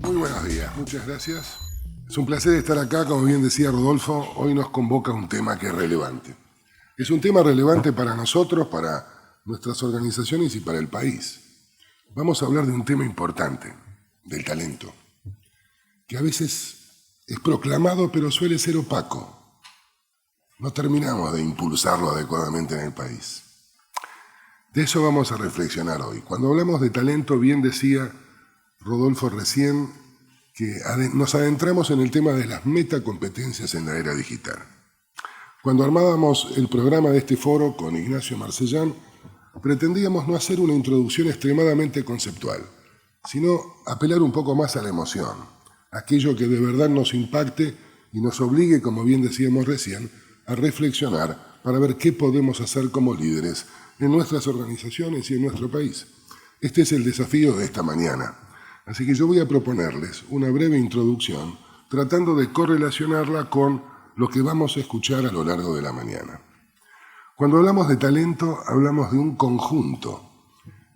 Muy buenos días, muchas gracias. Es un placer estar acá, como bien decía Rodolfo, hoy nos convoca un tema que es relevante. Es un tema relevante para nosotros, para nuestras organizaciones y para el país. Vamos a hablar de un tema importante, del talento, que a veces es proclamado pero suele ser opaco. No terminamos de impulsarlo adecuadamente en el país. De eso vamos a reflexionar hoy. Cuando hablamos de talento, bien decía Rodolfo recién que nos adentramos en el tema de las metacompetencias en la era digital. Cuando armábamos el programa de este foro con Ignacio Marcellán, pretendíamos no hacer una introducción extremadamente conceptual, sino apelar un poco más a la emoción, aquello que de verdad nos impacte y nos obligue, como bien decíamos recién, a reflexionar para ver qué podemos hacer como líderes en nuestras organizaciones y en nuestro país. Este es el desafío de esta mañana. Así que yo voy a proponerles una breve introducción tratando de correlacionarla con lo que vamos a escuchar a lo largo de la mañana. Cuando hablamos de talento, hablamos de un conjunto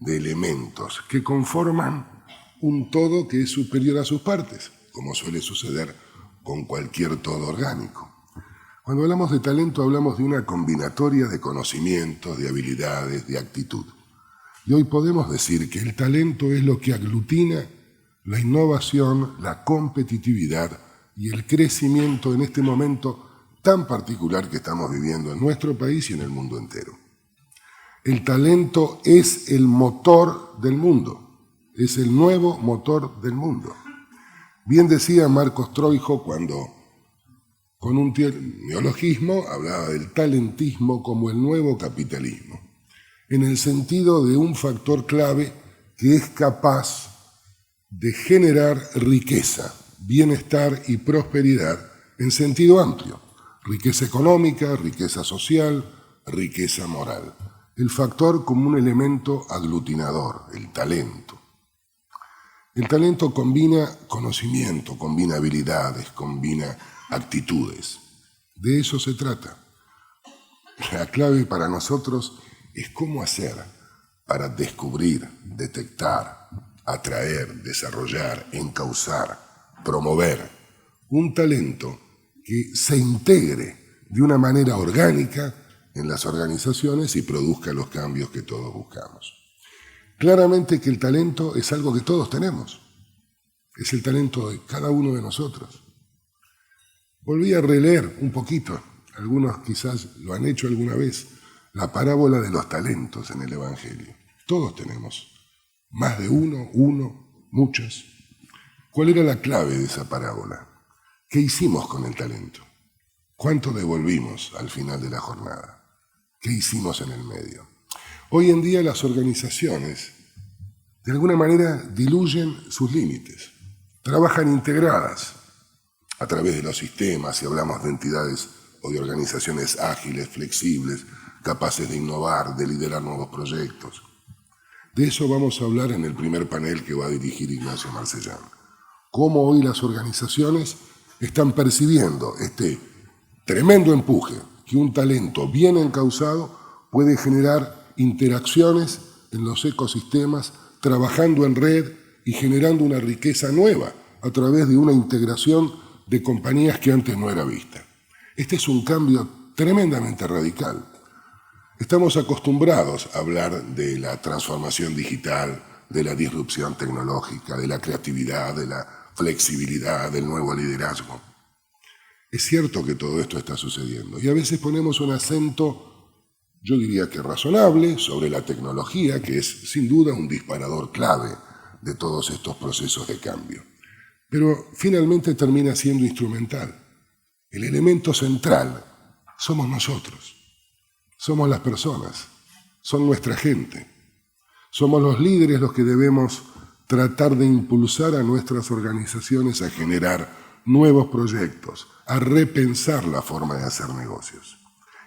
de elementos que conforman un todo que es superior a sus partes, como suele suceder con cualquier todo orgánico. Cuando hablamos de talento, hablamos de una combinatoria de conocimientos, de habilidades, de actitud. Y hoy podemos decir que el talento es lo que aglutina la innovación, la competitividad y el crecimiento en este momento tan particular que estamos viviendo en nuestro país y en el mundo entero. El talento es el motor del mundo, es el nuevo motor del mundo. Bien decía Marcos Troijo cuando, con un neologismo, hablaba del talentismo como el nuevo capitalismo, en el sentido de un factor clave que es capaz de generar riqueza, bienestar y prosperidad en sentido amplio. Riqueza económica, riqueza social, riqueza moral. El factor como un elemento aglutinador, el talento. El talento combina conocimiento, combina habilidades, combina actitudes. De eso se trata. La clave para nosotros es cómo hacer para descubrir, detectar, atraer, desarrollar, encauzar, promover un talento que se integre de una manera orgánica en las organizaciones y produzca los cambios que todos buscamos. Claramente que el talento es algo que todos tenemos, es el talento de cada uno de nosotros. Volví a releer un poquito, algunos quizás lo han hecho alguna vez, la parábola de los talentos en el Evangelio. Todos tenemos más de uno, muchos. ¿Cuál era la clave de esa parábola? ¿Qué hicimos con el talento? ¿Cuánto devolvimos al final de la jornada? ¿Qué hicimos en el medio? Hoy en día las organizaciones, de alguna manera, diluyen sus límites. Trabajan integradas a través de los sistemas, si hablamos de entidades o de organizaciones ágiles, flexibles, capaces de innovar, de liderar nuevos proyectos. De eso vamos a hablar en el primer panel que va a dirigir Ignacio Marcellán. Cómo hoy las organizaciones están percibiendo este tremendo empuje que un talento bien encauzado puede generar interacciones en los ecosistemas, trabajando en red y generando una riqueza nueva a través de una integración de compañías que antes no era vista. Este es un cambio tremendamente radical. Estamos acostumbrados a hablar de la transformación digital, de la disrupción tecnológica, de la creatividad, de la flexibilidad, del nuevo liderazgo. Es cierto que todo esto está sucediendo y a veces ponemos un acento, yo diría que razonable, sobre la tecnología, que es sin duda un disparador clave de todos estos procesos de cambio. Pero finalmente termina siendo instrumental. El elemento central somos nosotros. Somos las personas, son nuestra gente. Somos los líderes los que debemos tratar de impulsar a nuestras organizaciones a generar nuevos proyectos, a repensar la forma de hacer negocios.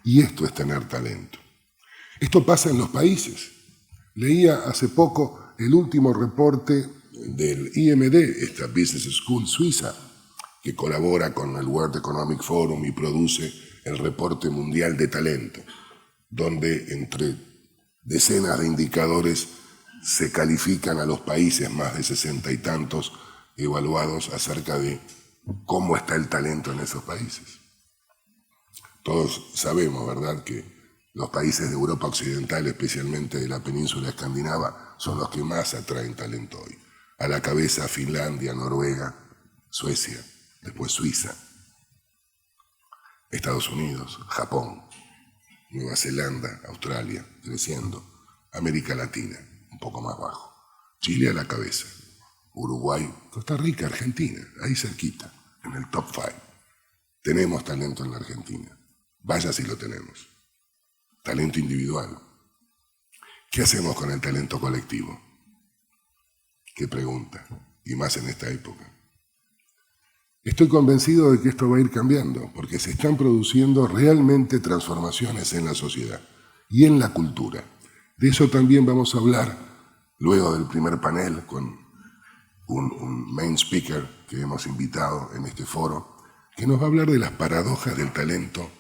Y esto es tener talento. Esto pasa en los países. Leía hace poco el último reporte del IMD, esta Business School suiza, que colabora con el World Economic Forum y produce el Reporte Mundial de Talento, donde entre decenas de indicadores se califican a los países, más de 60 y tantos evaluados, acerca de cómo está el talento en esos países. Todos sabemos, ¿verdad?, que los países de Europa Occidental, especialmente de la península escandinava, son los que más atraen talento hoy. A la cabeza Finlandia, Noruega, Suecia, después Suiza, Estados Unidos, Japón, Nueva Zelanda, Australia, creciendo, América Latina, un poco más bajo, Chile a la cabeza, Uruguay, Costa Rica, Argentina, ahí cerquita, en el top 5. Tenemos talento en la Argentina, vaya si lo tenemos. Talento individual. ¿Qué hacemos con el talento colectivo? ¿Qué pregunta? Y más en esta época. Estoy convencido de que esto va a ir cambiando, porque se están produciendo realmente transformaciones en la sociedad y en la cultura. De eso también vamos a hablar luego del primer panel con un main speaker que hemos invitado en este foro, que nos va a hablar de las paradojas del talento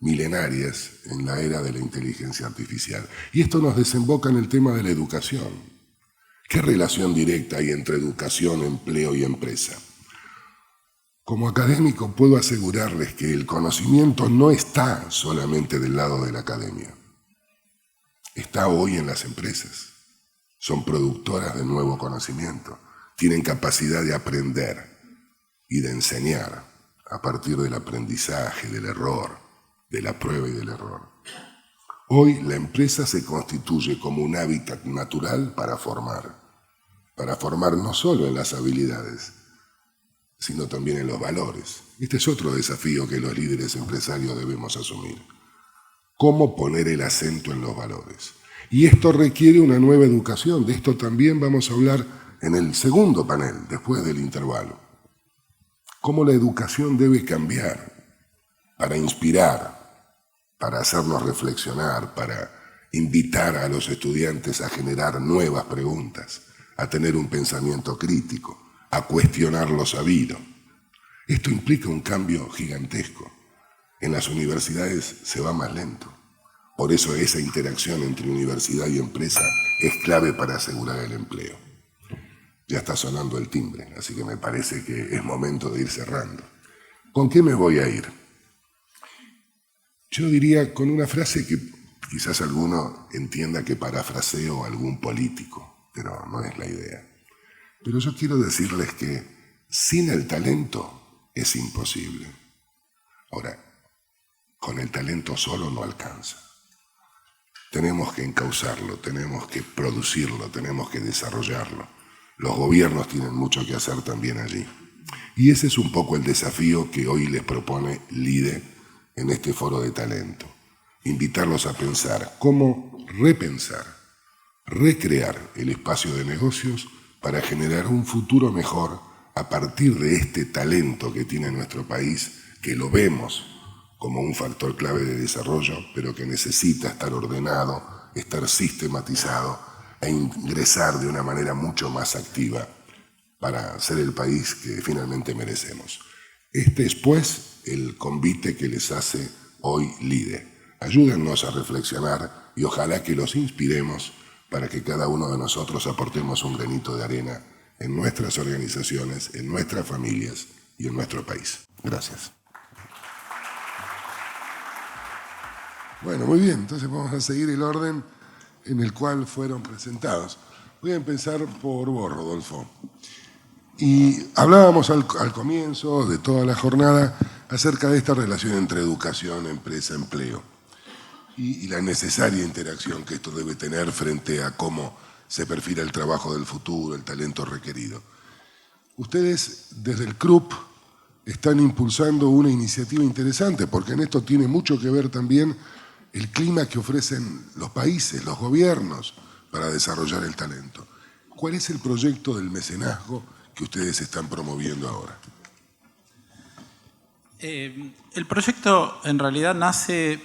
milenarias en la era de la inteligencia artificial. Y esto nos desemboca en el tema de la educación. ¿Qué relación directa hay entre educación, empleo y empresa? Como académico puedo asegurarles que el conocimiento no está solamente del lado de la academia. Está hoy en las empresas. Son productoras de nuevo conocimiento. Tienen capacidad de aprender y de enseñar a partir del aprendizaje, del error, de la prueba y del error. Hoy la empresa se constituye como un hábitat natural para formar no solo en las habilidades, sino también en los valores. Este es otro desafío que los líderes empresarios debemos asumir. ¿Cómo poner el acento en los valores? Y esto requiere una nueva educación. De esto también vamos a hablar en el segundo panel, después del intervalo. Cómo la educación debe cambiar para inspirar, para hacernos reflexionar, para invitar a los estudiantes a generar nuevas preguntas, a tener un pensamiento crítico, a cuestionar lo sabido. Esto implica un cambio gigantesco. En las universidades se va más lento. Por eso esa interacción entre universidad y empresa es clave para asegurar el empleo. Ya está sonando el timbre, así que me parece que es momento de ir cerrando. ¿Con qué me voy a ir? Yo diría con una frase que quizás alguno entienda que parafraseo a algún político, pero no es la idea. Pero yo quiero decirles que sin el talento es imposible. Ahora, con el talento solo no alcanza. Tenemos que encauzarlo, tenemos que producirlo, tenemos que desarrollarlo. Los gobiernos tienen mucho que hacer también allí. Y ese es un poco el desafío que hoy les propone LIDE en este foro de talento. Invitarlos a pensar cómo repensar, recrear el espacio de negocios para generar un futuro mejor a partir de este talento que tiene nuestro país, que lo vemos como un factor clave de desarrollo, pero que necesita estar ordenado, estar sistematizado e ingresar de una manera mucho más activa para ser el país que finalmente merecemos. Este es, pues, el convite que les hace hoy LIDE. Ayúdennos a reflexionar y ojalá que los inspiremos para que cada uno de nosotros aportemos un granito de arena en nuestras organizaciones, en nuestras familias y en nuestro país. Gracias. Bueno, muy bien, entonces vamos a seguir el orden en el cual fueron presentados. Voy a empezar por vos, Rodolfo. Y hablábamos al comienzo de toda la jornada acerca de esta relación entre educación, empresa, empleo y la necesaria interacción que esto debe tener frente a cómo se perfila el trabajo del futuro, el talento requerido. Ustedes desde el CRUP están impulsando una iniciativa interesante porque en esto tiene mucho que ver también el clima que ofrecen los países, los gobiernos para desarrollar el talento. ¿Cuál es el proyecto del mecenazgo que ustedes están promoviendo ahora? El proyecto en realidad nace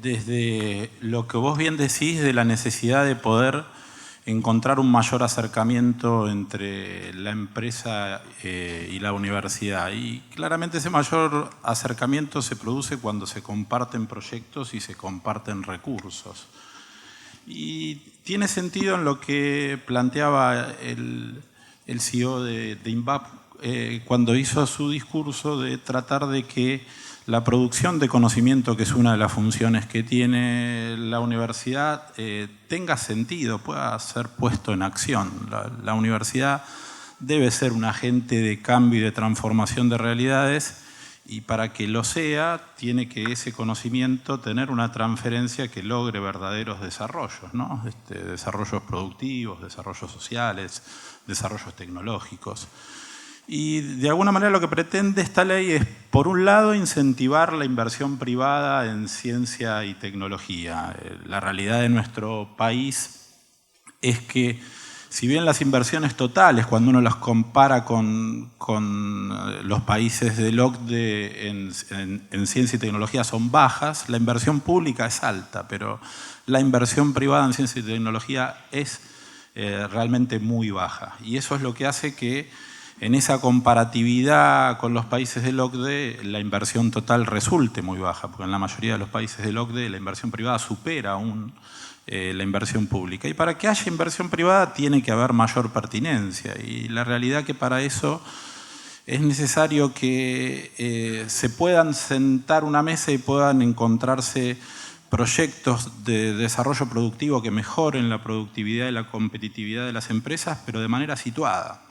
desde lo que vos bien decís, de la necesidad de poder encontrar un mayor acercamiento entre la empresa y la universidad. Y claramente ese mayor acercamiento se produce cuando se comparten proyectos y se comparten recursos. Y tiene sentido en lo que planteaba el CEO de INVAP cuando hizo su discurso de tratar de que la producción de conocimiento, que es una de las funciones que tiene la universidad, tenga sentido, pueda ser puesto en acción. La universidad debe ser un agente de cambio y de transformación de realidades, y para que lo sea, tiene que ese conocimiento tener una transferencia que logre verdaderos desarrollos, ¿no? Desarrollos productivos, desarrollos sociales, desarrollos tecnológicos. Y de alguna manera lo que pretende esta ley es, por un lado, incentivar la inversión privada en ciencia y tecnología. La realidad de nuestro país es que, si bien las inversiones totales, cuando uno las compara con los países del OCDE en ciencia y tecnología son bajas, la inversión pública es alta, pero la inversión privada en ciencia y tecnología es realmente muy baja. Y eso es lo que hace que en esa comparatividad con los países del OCDE la inversión total resulte muy baja, porque en la mayoría de los países del OCDE la inversión privada supera aún la inversión pública. Y para que haya inversión privada tiene que haber mayor pertinencia. Y la realidad que para eso es necesario que se puedan sentar una mesa y puedan encontrarse proyectos de desarrollo productivo que mejoren la productividad y la competitividad de las empresas, pero de manera situada.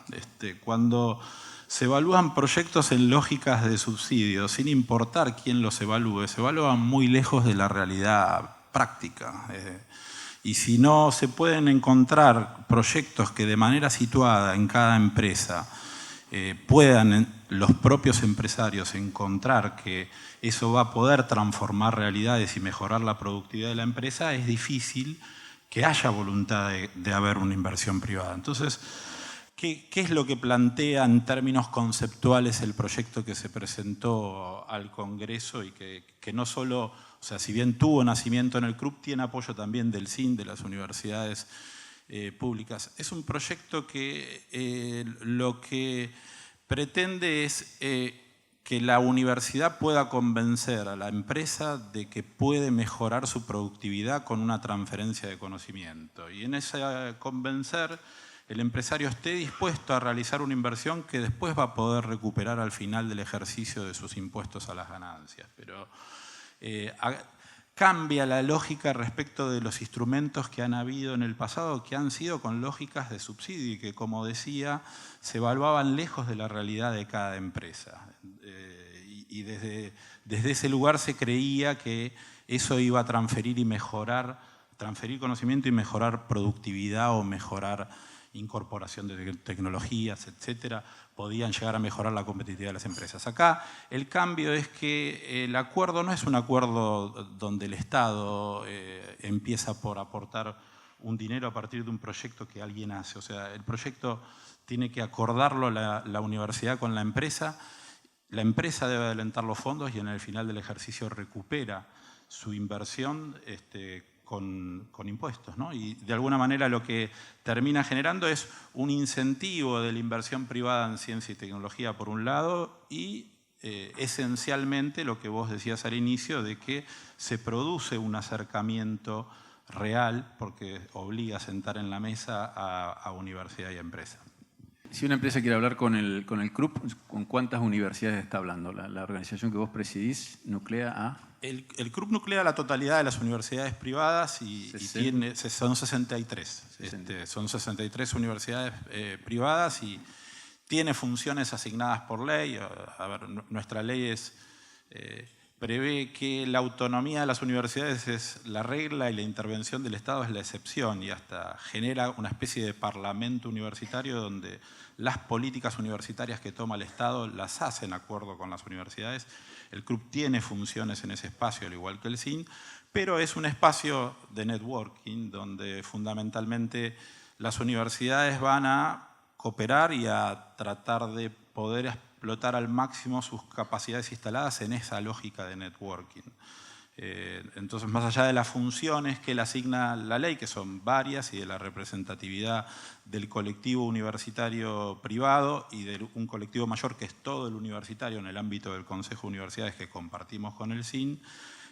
Cuando se evalúan proyectos en lógicas de subsidio, sin importar quién los evalúe, se evalúan muy lejos de la realidad práctica. Y si no se pueden encontrar proyectos que de manera situada en cada empresa puedan los propios empresarios encontrar que eso va a poder transformar realidades y mejorar la productividad de la empresa, es difícil que haya voluntad de haber una inversión privada. Entonces, ¿qué es lo que plantea en términos conceptuales el proyecto que se presentó al Congreso y que no solo, o sea, si bien tuvo nacimiento en el CRUP, tiene apoyo también del CIN, de las universidades públicas? Es un proyecto que lo que pretende es que la universidad pueda convencer a la empresa de que puede mejorar su productividad con una transferencia de conocimiento. Y en ese convencer, el empresario esté dispuesto a realizar una inversión que después va a poder recuperar al final del ejercicio de sus impuestos a las ganancias. Pero cambia la lógica respecto de los instrumentos que han habido en el pasado, que han sido con lógicas de subsidio y que, como decía, se evaluaban lejos de la realidad de cada empresa. Y desde ese lugar se creía que eso iba a transferir conocimiento y mejorar productividad o mejorar incorporación de tecnologías, etcétera, podían llegar a mejorar la competitividad de las empresas. Acá el cambio es que el acuerdo no es un acuerdo donde el Estado empieza por aportar un dinero a partir de un proyecto que alguien hace. O sea, el proyecto tiene que acordarlo la universidad con la empresa debe adelantar los fondos y en el final del ejercicio recupera su inversión con impuestos, ¿no? Y de alguna manera lo que termina generando es un incentivo de la inversión privada en ciencia y tecnología por un lado y esencialmente lo que vos decías al inicio de que se produce un acercamiento real porque obliga a sentar en la mesa a universidad y a empresa. Si una empresa quiere hablar con el CRUP, ¿con cuántas universidades está hablando? La organización que vos presidís nuclea a... El CRUP nuclea la totalidad de las universidades privadas y son 63. Son 63 universidades privadas y tiene funciones asignadas por ley. A ver, nuestra ley prevé que la autonomía de las universidades es la regla y la intervención del Estado es la excepción y hasta genera una especie de parlamento universitario donde las políticas universitarias que toma el Estado las hace en acuerdo con las universidades. El CRUP tiene funciones en ese espacio, al igual que el CIN, pero es un espacio de networking donde fundamentalmente las universidades van a cooperar y a tratar de poder explotar al máximo sus capacidades instaladas en esa lógica de networking. Entonces, más allá de las funciones que le asigna la ley, que son varias, y de la representatividad del colectivo universitario privado y de un colectivo mayor que es todo el universitario en el ámbito del Consejo de Universidades que compartimos con el CIN,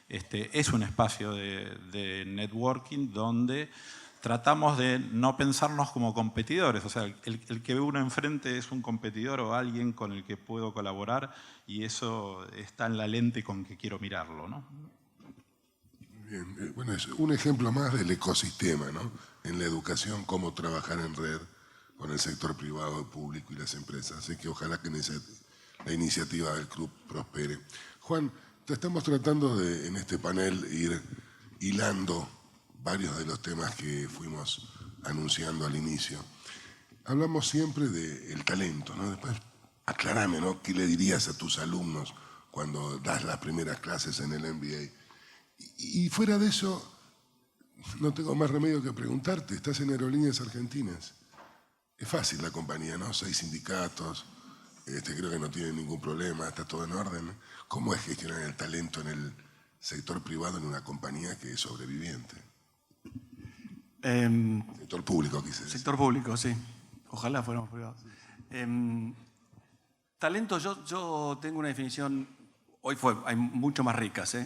es un espacio de networking donde tratamos de no pensarnos como competidores. O sea, el que ve uno enfrente es un competidor o alguien con el que puedo colaborar, y eso está en la lente con que quiero mirarlo, ¿no? Bien, bueno, es un ejemplo más del ecosistema, ¿no? En la educación, cómo trabajar en red con el sector privado, el público y las empresas. Así que ojalá que la iniciativa del club prospere. Juan, te estamos tratando de, en este panel, ir hilando varios de los temas que fuimos anunciando al inicio. Hablamos siempre del talento, ¿no? Después, aclarame, ¿no? ¿Qué le dirías a tus alumnos cuando das las primeras clases en el MBA? Y fuera de eso, no tengo más remedio que preguntarte, estás en Aerolíneas Argentinas. Es fácil la compañía, ¿no? 6 sindicatos, creo que no tienen ningún problema, está todo en orden. ¿Cómo es gestionar el talento en el sector privado en una compañía que es sobreviviente? Sector público, quise decir. Sector público, sí. Ojalá fuéramos privados. Talento, yo tengo una definición, hay mucho más ricas,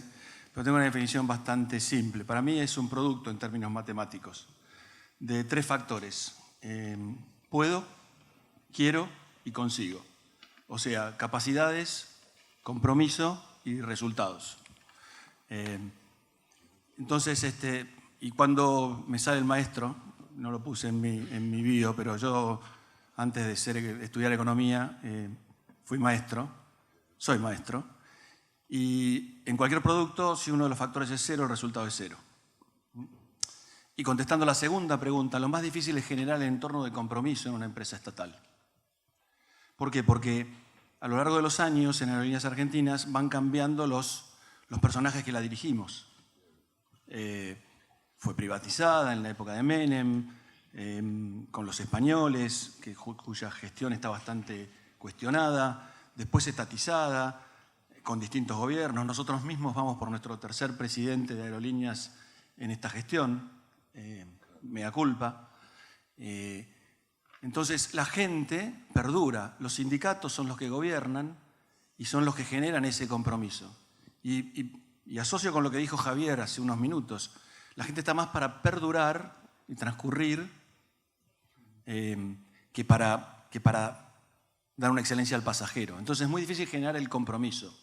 pero tengo una definición bastante simple. Para mí es un producto en términos matemáticos de 3 factores. Puedo, quiero y consigo. O sea, capacidades, compromiso y resultados. Entonces, y cuando me sale el maestro, no lo puse en mi bio, pero yo antes de estudiar economía fui maestro, soy maestro, y en cualquier producto, si uno de los factores es 0, el resultado es 0. Y contestando la segunda pregunta, lo más difícil es generar el entorno de compromiso en una empresa estatal. ¿Por qué? Porque a lo largo de los años en Aerolíneas Argentinas van cambiando los personajes que la dirigimos. Fue privatizada en la época de Menem, con los españoles, cuya gestión está bastante cuestionada, después estatizada, con distintos gobiernos. Nosotros mismos vamos por nuestro 3er presidente de Aerolíneas en esta gestión, mea culpa. Entonces la gente perdura, los sindicatos son los que gobiernan y son los que generan ese compromiso. Y asocio con lo que dijo Javier hace unos minutos, la gente está más para perdurar y transcurrir que para dar una excelencia al pasajero. Entonces es muy difícil generar el compromiso.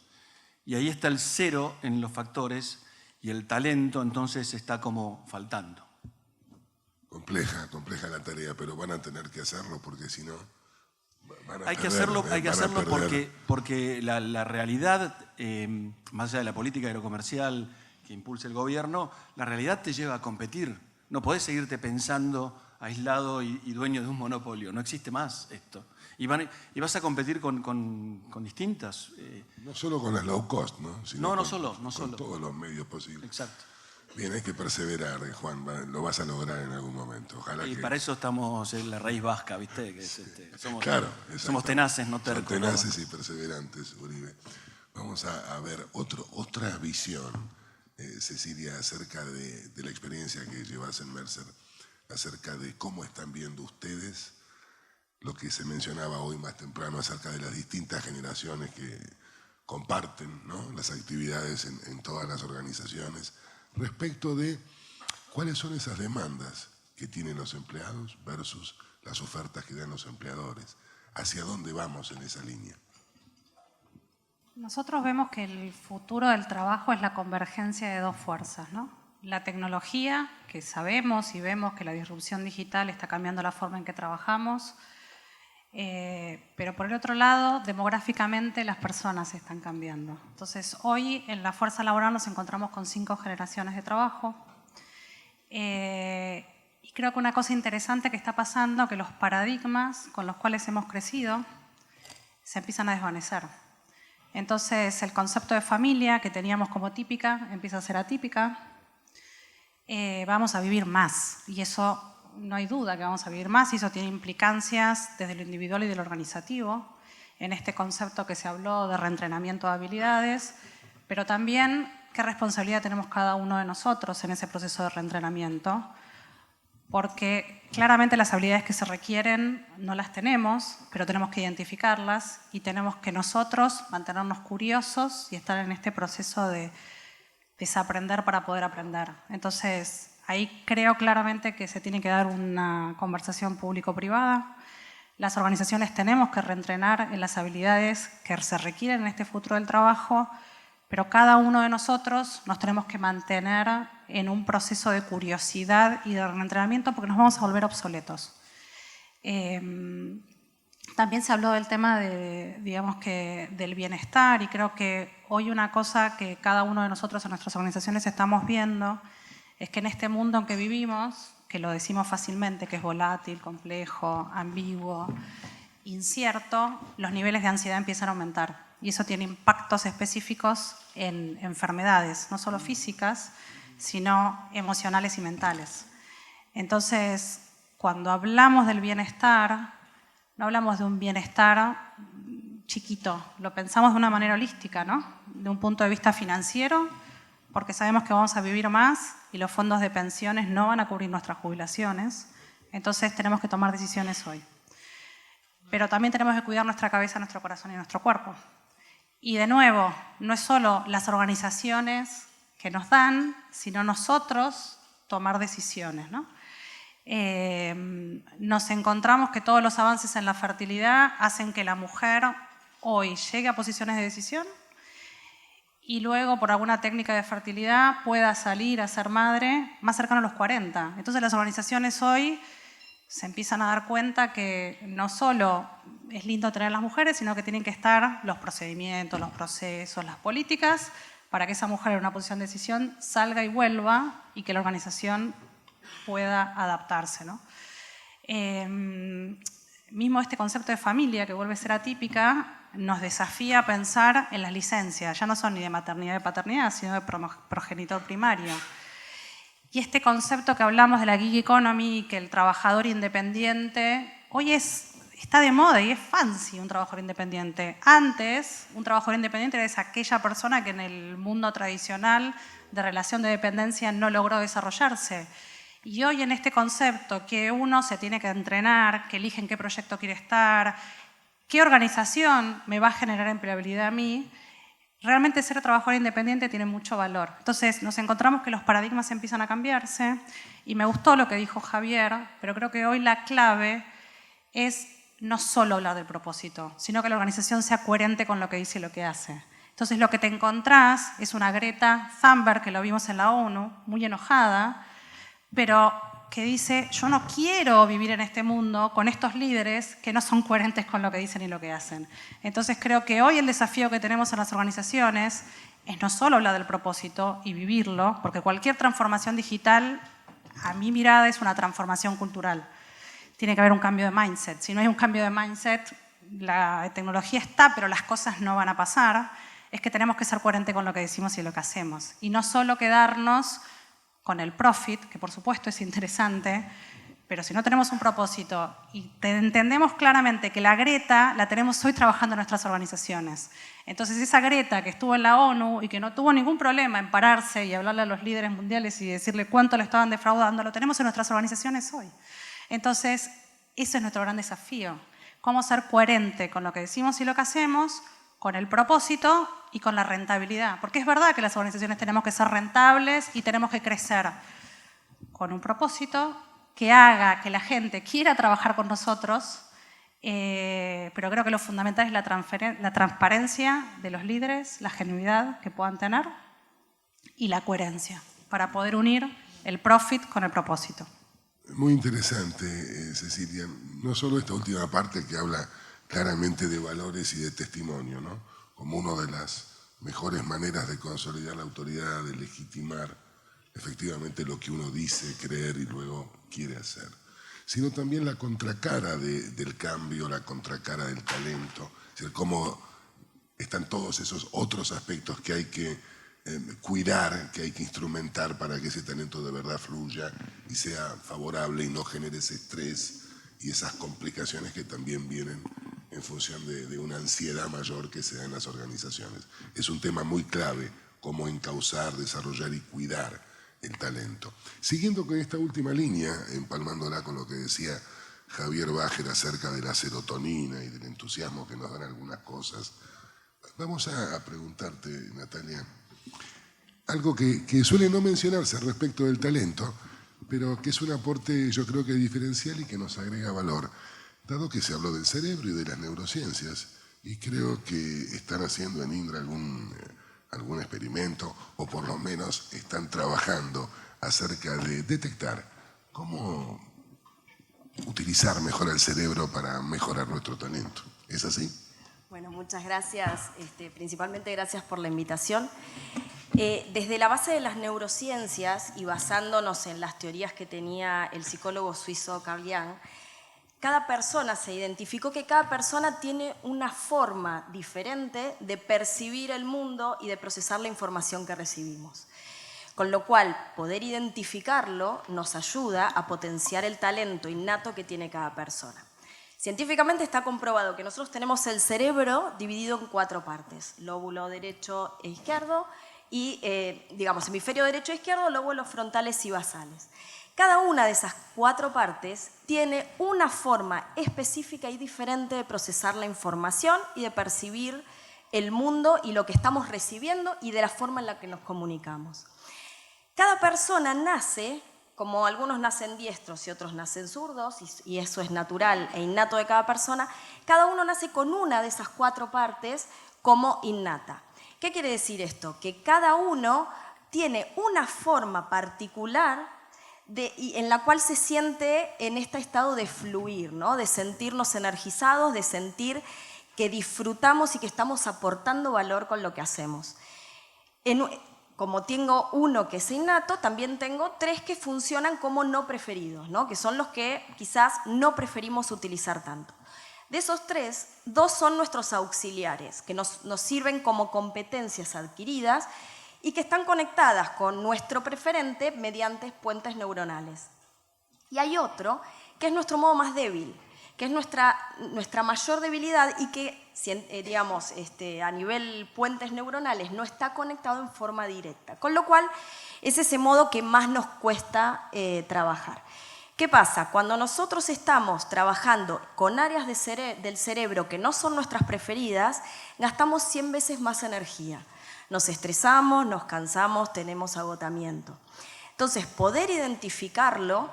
Y ahí está el 0 en los factores y el talento entonces está como faltando. Compleja la tarea, pero van a tener que hacerlo porque si no van a Hay que hacerlo porque la realidad, más allá de la política aerocomercial que impulsa el gobierno, la realidad te lleva a competir. No podés seguirte pensando aislado y dueño de un monopolio. No existe más esto. Y vas a competir con distintas... No solo con las low cost, ¿no? Sino no con solo. todos los medios posibles. Exacto. Bien, hay que perseverar, Juan. Lo vas a lograr en algún momento. Ojalá y que... para eso estamos en la raíz vasca, ¿viste? Que es, somos tenaces, no tercos. Son tenaces y perseverantes, Uribe. Vamos a ver otra visión, Cecilia, acerca de la experiencia que llevas en Mercer, acerca de cómo están viendo ustedes lo que se mencionaba hoy más temprano acerca de las distintas generaciones que comparten, ¿no?, las actividades en todas las organizaciones, respecto de cuáles son esas demandas que tienen los empleados versus las ofertas que dan los empleadores. ¿Hacia dónde vamos en esa línea? Nosotros vemos que el futuro del trabajo es la convergencia de 2 fuerzas, ¿no? La tecnología, que sabemos y vemos que la disrupción digital está cambiando la forma en que trabajamos, pero por el otro lado, demográficamente las personas están cambiando. Entonces, hoy en la fuerza laboral nos encontramos con 5 generaciones de trabajo. Y creo que una cosa interesante que está pasando, que los paradigmas con los cuales hemos crecido se empiezan a desvanecer. Entonces, el concepto de familia que teníamos como típica empieza a ser atípica. Vamos a vivir más y eso... No hay duda que vamos a vivir más y eso tiene implicancias desde lo individual y de lo organizativo en este concepto que se habló de reentrenamiento de habilidades, pero también qué responsabilidad tenemos cada uno de nosotros en ese proceso de reentrenamiento, porque claramente las habilidades que se requieren no las tenemos, pero tenemos que identificarlas y tenemos que nosotros mantenernos curiosos y estar en este proceso de desaprender para poder aprender. Entonces, ahí creo claramente que se tiene que dar una conversación público-privada. Las organizaciones tenemos que reentrenar en las habilidades que se requieren en este futuro del trabajo, pero cada uno de nosotros nos tenemos que mantener en un proceso de curiosidad y de reentrenamiento porque nos vamos a volver obsoletos. También se habló del tema del bienestar, y creo que hoy una cosa que cada uno de nosotros en nuestras organizaciones estamos viendo es que en este mundo en que vivimos, que lo decimos fácilmente, que es volátil, complejo, ambiguo, incierto, los niveles de ansiedad empiezan a aumentar. Y eso tiene impactos específicos en enfermedades, no solo físicas, sino emocionales y mentales. Entonces, cuando hablamos del bienestar, no hablamos de un bienestar chiquito, lo pensamos de una manera holística, ¿no? De un punto de vista financiero, porque sabemos que vamos a vivir más y los fondos de pensiones no van a cubrir nuestras jubilaciones, entonces tenemos que tomar decisiones hoy. Pero también tenemos que cuidar nuestra cabeza, nuestro corazón y nuestro cuerpo. Y de nuevo, no es solo las organizaciones que nos dan, sino nosotros tomar decisiones, ¿no? Nos encontramos que todos los avances en la fertilidad hacen que la mujer hoy llegue a posiciones de decisión y luego por alguna técnica de fertilidad pueda salir a ser madre más cercano a los 40. Entonces las organizaciones hoy se empiezan a dar cuenta que no solo es lindo tener las mujeres, sino que tienen que estar los procedimientos, los procesos, las políticas, para que esa mujer en una posición de decisión salga y vuelva y que la organización pueda adaptarse, ¿no? Mismo este concepto de familia, que vuelve a ser atípica, nos desafía a pensar en las licencias. Ya no son ni de maternidad y de paternidad, sino de progenitor primario. Y este concepto que hablamos de la gig economy, que el trabajador independiente, hoy está de moda y es fancy un trabajador independiente. Antes, un trabajador independiente era aquella persona que en el mundo tradicional de relación de dependencia no logró desarrollarse. Y hoy en este concepto que uno se tiene que entrenar, que elige en qué proyecto quiere estar, qué organización me va a generar empleabilidad a mí, realmente ser trabajador independiente tiene mucho valor. Entonces nos encontramos que los paradigmas empiezan a cambiarse y me gustó lo que dijo Javier, pero creo que hoy la clave es no solo hablar del propósito, sino que la organización sea coherente con lo que dice y lo que hace. Entonces lo que te encontrás es una Greta Thunberg, que lo vimos en la ONU, muy enojada, pero que dice, yo no quiero vivir en este mundo con estos líderes que no son coherentes con lo que dicen y lo que hacen. Entonces creo que hoy el desafío que tenemos en las organizaciones es no solo hablar del propósito y vivirlo, porque cualquier transformación digital, a mi mirada, es una transformación cultural. Tiene que haber un cambio de mindset. Si no hay un cambio de mindset, la tecnología está, pero las cosas no van a pasar. Es que tenemos que ser coherentes con lo que decimos y lo que hacemos. Y no solo quedarnos con el profit, que por supuesto es interesante, pero si no tenemos un propósito y entendemos claramente que la Greta la tenemos hoy trabajando en nuestras organizaciones. Entonces esa Greta que estuvo en la ONU y que no tuvo ningún problema en pararse y hablarle a los líderes mundiales y decirle cuánto le estaban defraudando, lo tenemos en nuestras organizaciones hoy. Entonces ese es nuestro gran desafío. Cómo ser coherente con lo que decimos y lo que hacemos, con el propósito y con la rentabilidad. Porque es verdad que las organizaciones tenemos que ser rentables y tenemos que crecer con un propósito que haga que la gente quiera trabajar con nosotros, pero creo que lo fundamental es la transparencia de los líderes, la genuidad que puedan tener y la coherencia para poder unir el profit con el propósito. Muy interesante, Cecilia. No solo esta última parte que habla claramente de valores y de testimonio, ¿no? Como una de las mejores maneras de consolidar la autoridad, de legitimar efectivamente lo que uno dice, creer y luego quiere hacer, sino también la contracara del cambio, la contracara del talento, es decir, cómo están todos esos otros aspectos que hay que cuidar, que hay que instrumentar para que ese talento de verdad fluya y sea favorable y no genere ese estrés y esas complicaciones que también vienen en función de una ansiedad mayor que se da en las organizaciones. Es un tema muy clave cómo encauzar, desarrollar y cuidar el talento. Siguiendo con esta última línea, empalmándola con lo que decía Javier Bajer acerca de la serotonina y del entusiasmo que nos dan algunas cosas, vamos a preguntarte, Natalia, algo que suele no mencionarse respecto del talento, pero que es un aporte yo creo que diferencial y que nos agrega valor, dado que se habló del cerebro y de las neurociencias, y creo que están haciendo en Indra algún experimento, o por lo menos están trabajando acerca de detectar cómo utilizar mejor el cerebro para mejorar nuestro talento. ¿Es así? Bueno, muchas gracias, principalmente gracias por la invitación. Desde la base de las neurociencias y basándonos en las teorías que tenía el psicólogo suizo Carl Jung, cada persona se identificó que cada persona tiene una forma diferente de percibir el mundo y de procesar la información que recibimos. Con lo cual, poder identificarlo nos ayuda a potenciar el talento innato que tiene cada persona. Científicamente está comprobado que nosotros tenemos el cerebro dividido en 4 partes: lóbulo derecho e izquierdo y, hemisferio derecho e izquierdo, lóbulos frontales y basales. Cada una de esas 4 partes tiene una forma específica y diferente de procesar la información y de percibir el mundo y lo que estamos recibiendo y de la forma en la que nos comunicamos. Cada persona nace, como algunos nacen diestros y otros nacen zurdos, y eso es natural e innato de cada persona, cada uno nace con una de esas 4 partes como innata. ¿Qué quiere decir esto? Que cada uno tiene una forma particular en la cual se siente en este estado de fluir, ¿no? De sentirnos energizados, de sentir que disfrutamos y que estamos aportando valor con lo que hacemos. Como tengo uno que es innato, también tengo 3 que funcionan como no preferidos, ¿no? Que son los que quizás no preferimos utilizar tanto. De esos 3, 2 son nuestros auxiliares, que nos sirven como competencias adquiridas y que están conectadas con nuestro preferente mediante puentes neuronales. Y hay otro que es nuestro modo más débil, que es nuestra mayor debilidad y que, a nivel puentes neuronales no está conectado en forma directa. Con lo cual, es ese modo que más nos cuesta trabajar. ¿Qué pasa? Cuando nosotros estamos trabajando con áreas del cerebro que no son nuestras preferidas, gastamos 100 veces más energía. Nos estresamos, nos cansamos, tenemos agotamiento. Entonces, poder identificarlo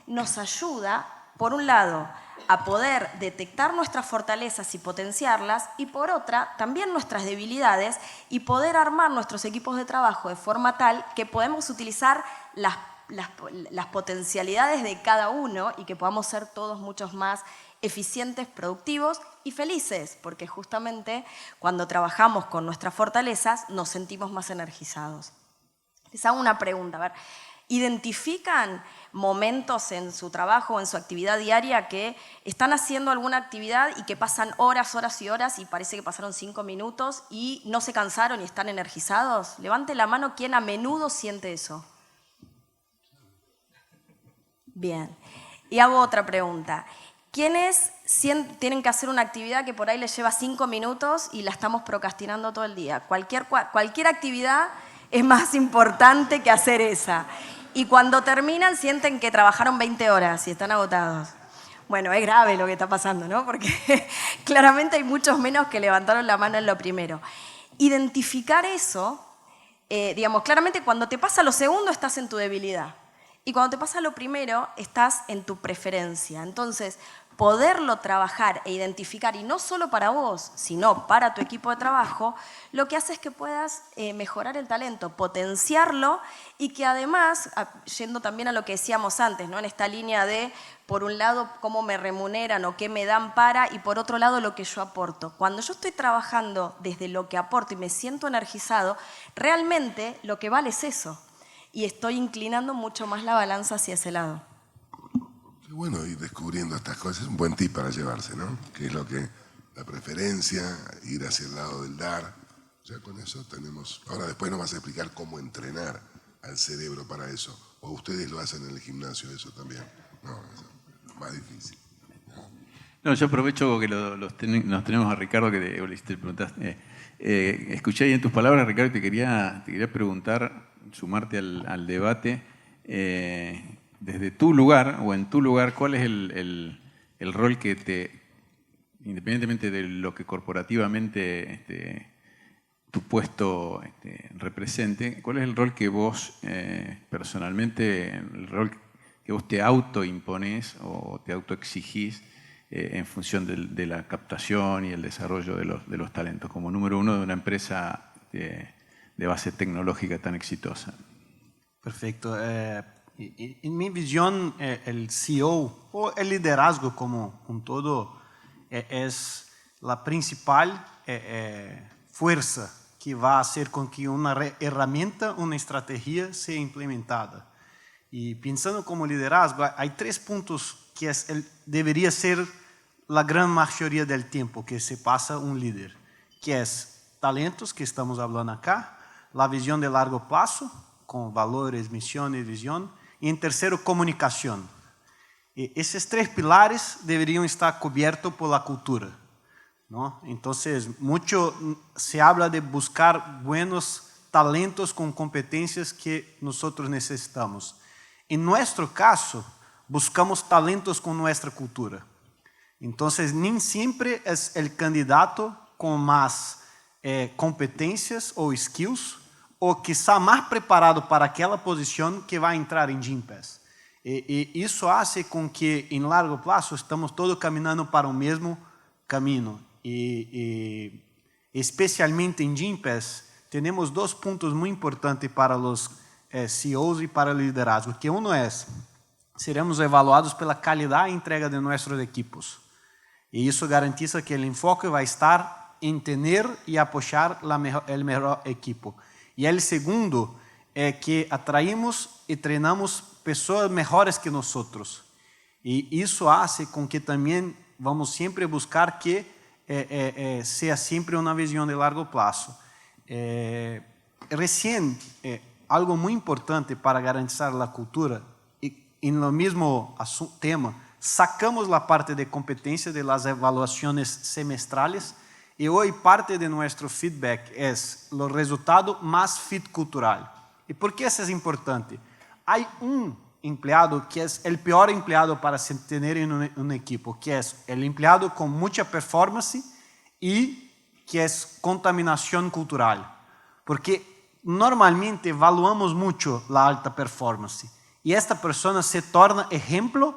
nos ayuda, por un lado, a poder detectar nuestras fortalezas y potenciarlas, y por otra, también nuestras debilidades, y poder armar nuestros equipos de trabajo de forma tal que podemos utilizar las potencialidades de cada uno y que podamos ser todos muchos más eficientes, productivos y felices, porque justamente cuando trabajamos con nuestras fortalezas nos sentimos más energizados. Les hago una pregunta, a ver, ¿identifican momentos en su trabajo o en su actividad diaria que están haciendo alguna actividad y que pasan horas, horas y horas y parece que pasaron 5 minutos y no se cansaron y están energizados? Levante la mano quien a menudo siente eso. Bien. Y hago otra pregunta. ¿Quiénes tienen que hacer una actividad que por ahí les lleva 5 minutos y la estamos procrastinando todo el día? Cualquier actividad es más importante que hacer esa. Y cuando terminan sienten que trabajaron 20 horas y están agotados. Bueno, es grave lo que está pasando, ¿no? Porque claramente hay muchos menos que levantaron la mano en lo primero. Identificar eso, claramente cuando te pasa lo segundo estás en tu debilidad. Y cuando te pasa lo primero, estás en tu preferencia. Entonces, poderlo trabajar e identificar, y no solo para vos, sino para tu equipo de trabajo, lo que hace es que puedas mejorar el talento, potenciarlo, y que además, yendo también a lo que decíamos antes, ¿no? En esta línea de, por un lado, cómo me remuneran o qué me dan para, y por otro lado, lo que yo aporto. Cuando yo estoy trabajando desde lo que aporto y me siento energizado, realmente lo que vale es eso. Y estoy inclinando mucho más la balanza hacia ese lado. Qué bueno ir descubriendo estas cosas, es un buen tip para llevarse, ¿no? Que es lo que, la preferencia, ir hacia el lado del dar. Ya con eso tenemos. Ahora después nos vas a explicar cómo entrenar al cerebro para eso. O ustedes lo hacen en el gimnasio, eso también. No, eso es más difícil. No, yo aprovecho que nos tenemos a Ricardo, que le preguntaste. Escuché ahí en tus palabras, Ricardo, y te quería preguntar, sumarte al debate, desde tu lugar o en tu lugar, ¿cuál es el rol que independientemente de lo que corporativamente tu puesto represente, cuál es el rol que vos personalmente, el rol que vos te autoimponés o te autoexigís en función de la captación y el desarrollo de los talentos, como número uno de una empresa de base tecnológica tan exitosa? Perfecto. En mi visión, el CEO o el liderazgo como un todo es la principal fuerza que va a hacer con que una herramienta, una estrategia sea implementada. Y pensando como liderazgo, hay 3 puntos que debería ser la gran mayoría del tiempo que se pasa un líder, que es talentos, que estamos hablando acá, la visión de largo plazo, con valores, misión y visión, y en tercero, comunicación. Y esos 3 pilares deberían estar cubiertos por la cultura, ¿no? Entonces, mucho se habla de buscar buenos talentos con competencias que nosotros necesitamos. En nuestro caso, buscamos talentos con nuestra cultura. Entonces, ni siempre es el candidato con más competencias o skills, o quizá más preparado para aquela posición que vai entrar em Gympass. E isso hace com que, em largo prazo, estamos todos caminhando para o mesmo caminho. E especialmente em Gympass, temos 2 pontos muito importantes para os CEOs e para o liderazgo, que um é, seremos evaluados pela qualidade e entrega de nossos equipos. E isso garantiza que o enfoque vai estar em ter e apoiar o melhor equipo. E o segundo é que atraímos e treinamos pessoas melhores que nós. E isso faz com que também vamos sempre buscar que seja sempre uma visão de largo prazo. Recém, algo muito importante para garantizar a cultura, e no mesmo tema, sacamos a parte de competência de las evaluações semestrales. E hoje parte de nosso feedback é o resultado mais fit cultural. E por que isso é importante? Há empleado que é o pior empleado para se ter em um equipo, que é o empleado com muita performance e que é contaminação cultural. Porque normalmente evaluamos muito a alta performance e esta pessoa se torna exemplo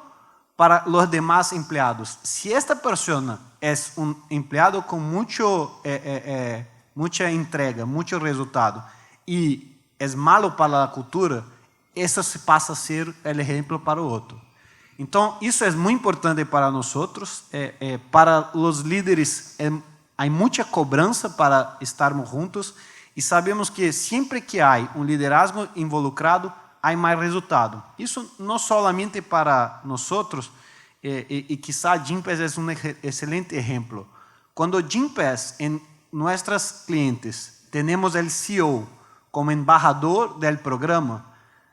para os demais empregados. Se esta pessoa é empleado com muita entrega, muito resultado e é malo para a cultura, isso se passa a ser o exemplo para o outro. Então, isso é muito importante para nós. Para os líderes, há muita cobrança para estarmos juntos e sabemos que sempre que há liderazgo involucrado, há mais resultado. Isso não somente para nós, e quizá Gympass é excelente exemplo. Quando Gympass, em nossos clientes, temos o CEO como embajador do programa,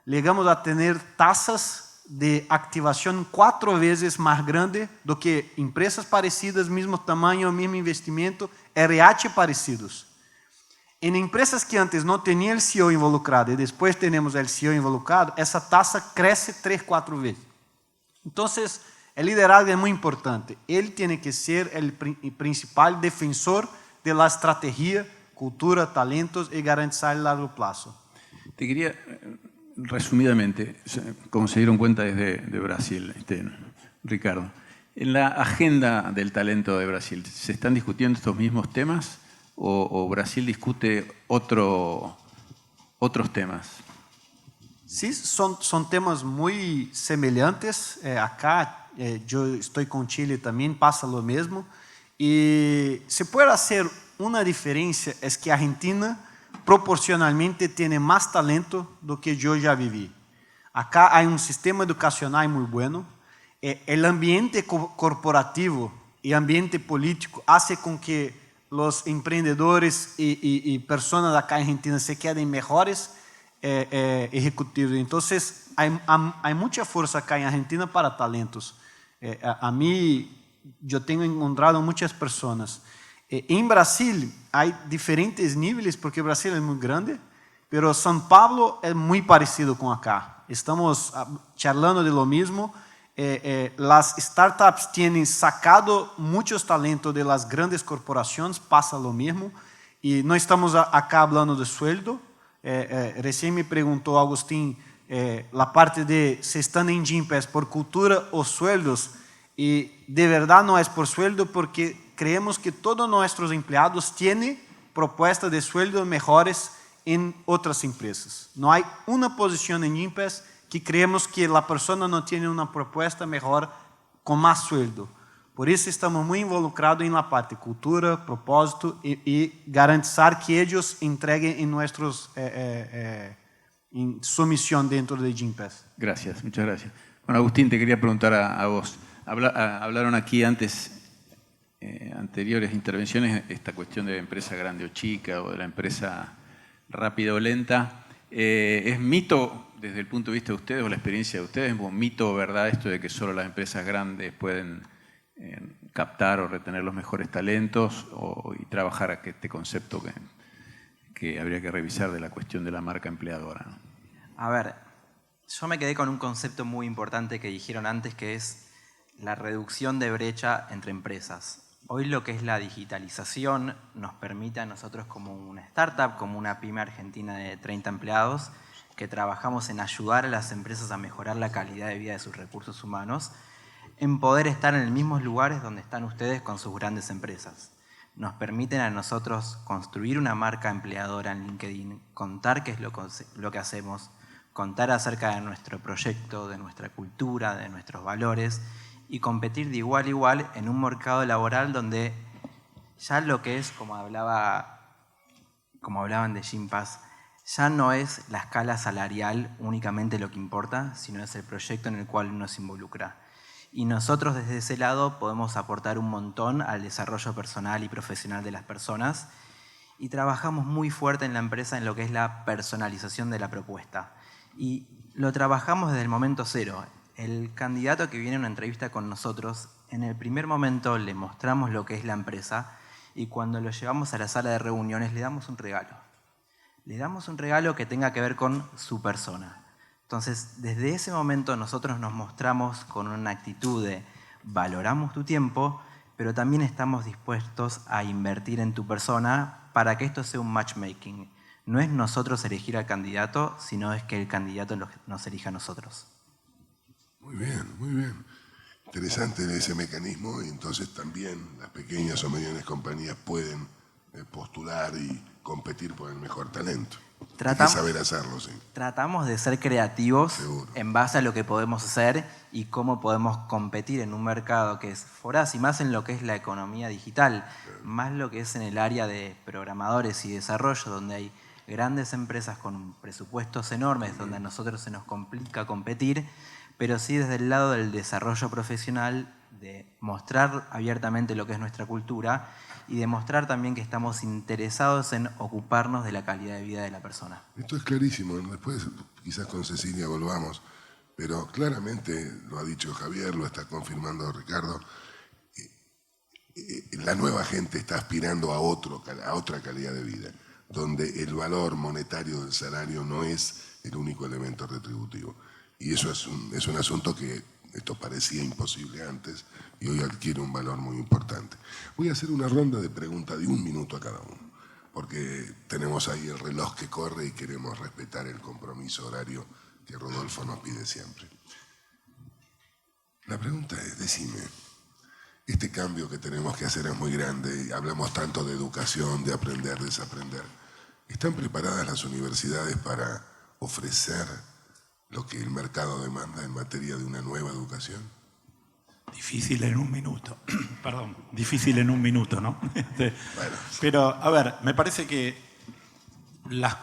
chegamos a ter taxas de activação 4 vezes mais grandes do que empresas parecidas, mesmo tamanho, mesmo investimento, RH parecidos. Em empresas que antes não tinham o CEO involucrado e depois temos o CEO involucrado, essa taxa cresce 3, 4 vezes. Então, o liderazgo é muito importante. Ele tem que ser o principal defensor da estratégia, cultura, talentos e garantizar el largo plazo. Te quería, resumidamente, como se dieron cuenta desde Brasil, Ricardo, en la agenda del talento de Brasil, ¿se están discutiendo estos mismos temas o Brasil discute otros temas? Sí, son temas muy semejantes. Acá, yo estoy con Chile también, pasa lo mismo. Y se puede hacer una diferencia, es que Argentina proporcionalmente tiene más talento do que yo ya viví. Acá hay un sistema educacional muy bueno. El ambiente corporativo y ambiente político hace con que los emprendedores y personas acá en Argentina se queden mejores ejecutivos. Entonces, hay mucha fuerza acá en Argentina para talentos. A mí, yo tengo encontrado muchas personas. En Brasil hay diferentes niveles, porque Brasil es muy grande, pero São Paulo es muy parecido con acá. Estamos charlando de lo mismo. Las startups tienen sacado muchos talentos de las grandes corporaciones, pasa lo mismo. Y no estamos acá hablando de sueldo. Recién me preguntó Agustín la parte de si están en Gympass por cultura o sueldos. Y de verdad no es por sueldo, porque creemos que todos nuestros empleados tienen propuestas de sueldo mejores en otras empresas. No hay una posición en Gympass que creemos que la persona no tiene una propuesta mejor con más sueldo. Por eso estamos muy involucrados en la parte cultura, propósito y garantizar que ellos entreguen en nuestros en su misión dentro de Gympass. Gracias, muchas gracias. Bueno, Agustín, te quería preguntar a vos. Hablaron aquí antes, anteriores intervenciones, esta cuestión de empresa grande o chica o de la empresa rápida o lenta. ¿Es mito desde el punto de vista de ustedes o la experiencia de ustedes? ¿Es un mito o verdad esto de que solo las empresas grandes pueden captar o retener los mejores talentos y trabajar a este concepto que habría que revisar de la cuestión de la marca empleadora, ¿no? A ver, yo me quedé con un concepto muy importante que dijeron antes, que es la reducción de brecha entre empresas. Hoy lo que es la digitalización nos permite a nosotros como una startup, como una pyme argentina de 30 empleados, que trabajamos en ayudar a las empresas a mejorar la calidad de vida de sus recursos humanos, en poder estar en los mismos lugares donde están ustedes con sus grandes empresas. Nos permiten a nosotros construir una marca empleadora en LinkedIn, contar qué es lo que hacemos, contar acerca de nuestro proyecto, de nuestra cultura, de nuestros valores, y competir de igual a igual en un mercado laboral donde ya lo que es, como hablaban de Gympass, ya no es la escala salarial únicamente lo que importa, sino es el proyecto en el cual uno se involucra. Y nosotros desde ese lado podemos aportar un montón al desarrollo personal y profesional de las personas, y trabajamos muy fuerte en la empresa en lo que es la personalización de la propuesta. Y lo trabajamos desde el momento cero. El candidato que viene a una entrevista con nosotros, en el primer momento le mostramos lo que es la empresa, y cuando lo llevamos a la sala de reuniones le damos un regalo. Le damos un regalo que tenga que ver con su persona. Entonces, desde ese momento nosotros nos mostramos con una actitud de valoramos tu tiempo, pero también estamos dispuestos a invertir en tu persona para que esto sea un matchmaking. No es nosotros elegir al candidato, sino es que el candidato nos elija a nosotros. Muy bien, muy bien. Interesante ese mecanismo, y entonces también las pequeñas o medianas compañías pueden postular y competir por el mejor talento. Hay que saber hacerlo, sí. Tratamos de ser creativos. Seguro. En base a lo que podemos hacer y cómo podemos competir en un mercado que es voraz, y más en lo que es la economía digital, más lo que es en el área de programadores y desarrollo, donde hay grandes empresas con presupuestos enormes, donde a nosotros se nos complica competir, pero sí desde el lado del desarrollo profesional, de mostrar abiertamente lo que es nuestra cultura y demostrar también que estamos interesados en ocuparnos de la calidad de vida de la persona. Esto es clarísimo. Después quizás con Cecilia volvamos, pero claramente lo ha dicho Javier, lo está confirmando Ricardo. La nueva gente está aspirando a otra calidad de vida, donde el valor monetario del salario no es el único elemento retributivo. Y eso es un asunto que esto parecía imposible antes y hoy adquiere un valor muy importante. Voy a hacer una ronda de preguntas de 1 minuto a cada uno, porque tenemos ahí el reloj que corre y queremos respetar el compromiso horario que Rodolfo nos pide siempre. La pregunta es, decime, este cambio que tenemos que hacer es muy grande, y hablamos tanto de educación, de aprender, desaprender. ¿Están preparadas las universidades para ofrecer lo que el mercado demanda en materia de una nueva educación? Difícil en 1 minuto. Perdón, difícil en 1 minuto, ¿no? Bueno. Pero, a ver, me parece que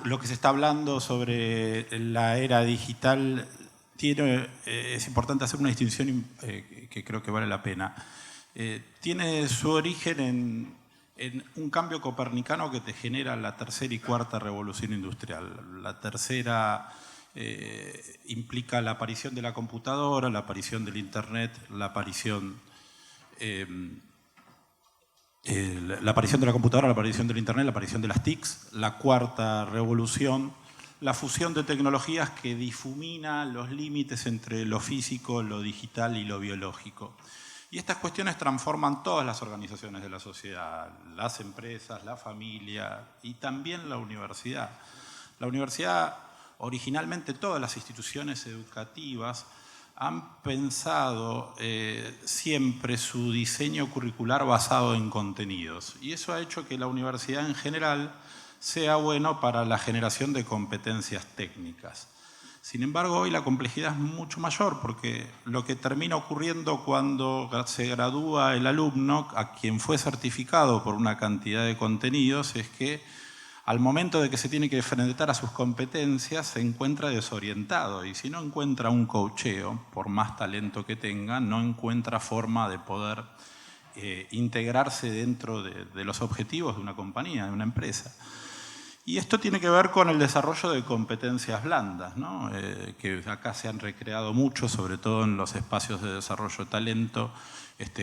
lo que se está hablando sobre la era digital es importante hacer una distinción que creo que vale la pena. Tiene su origen en un cambio copernicano que te genera la tercera y cuarta revolución industrial. La tercera implica la aparición de la computadora, la aparición del internet, la aparición la aparición de la computadora, la aparición del Internet, la aparición de las TICs, la cuarta revolución, la fusión de tecnologías que difumina los límites entre lo físico, lo digital y lo biológico. Y estas cuestiones transforman todas las organizaciones de la sociedad, las empresas, la familia y también la universidad. La universidad, originalmente todas las instituciones educativas, han pensado siempre su diseño curricular basado en contenidos. Y eso ha hecho que la universidad en general sea bueno para la generación de competencias técnicas. Sin embargo, hoy la complejidad es mucho mayor, porque lo que termina ocurriendo cuando se gradúa el alumno, a quien fue certificado por una cantidad de contenidos, es que al momento de que se tiene que enfrentar a sus competencias, se encuentra desorientado. Y si no encuentra un coacheo, por más talento que tenga, no encuentra forma de poder integrarse dentro de los objetivos de una compañía, de una empresa. Y esto tiene que ver con el desarrollo de competencias blandas, ¿no? Que acá se han recreado mucho, sobre todo en los espacios de desarrollo de talento,